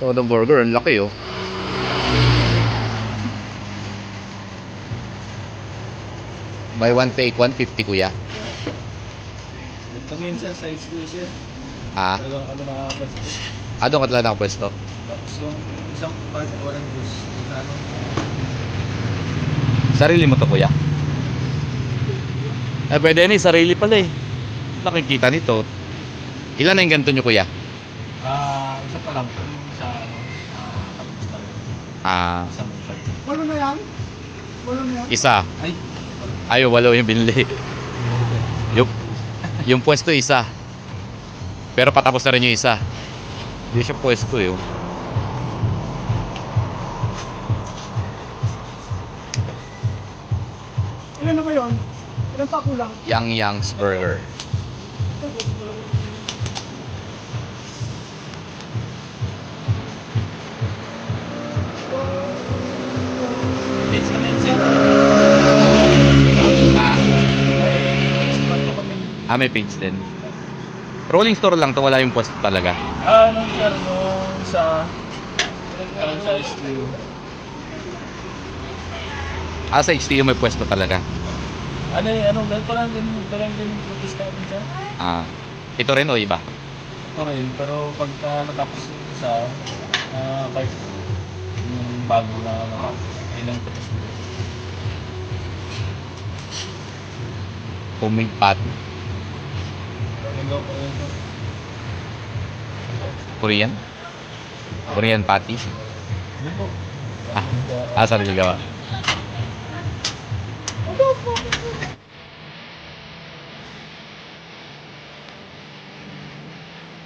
Todo burger, ang laki oh. Buy one take 150 kuya. Ito minsan sa exclusive. Ah, Talagang ano nakakapasok. doon ka talaga nakapwesto. Tapos yung isang part walang juice. Ano? Sarili mo to kuya? Pwede yan eh, sarili pala eh. Nakikita nito. Ilan na yung ganito nyo kuya? Isa pa lang. Sa ano? Tapos na rin. Ah, Isang part. Walo na yan? Walo na yan? isa. Ay! Ayo, walo yung binili. Yung pwesto isa. Pero patapos na rin yung isa. Hindi siya pwesto eh. Ilan na ba yun? Ilan pa kulang? Yang's Burger. Dates ka na yun, sir. May page din. Rolling store lang to, wala yung pwesto talaga. Nung sir, nung sa STU. Sa HTU may pwesto talaga. Ganito lang din yung protest natin siya. Ito rin o iba? Okay, pero pagka natapos sa part yung bago na ilang protest mo. Homemade patty. Korean? Korean patty? Yun po. Sarili gawa.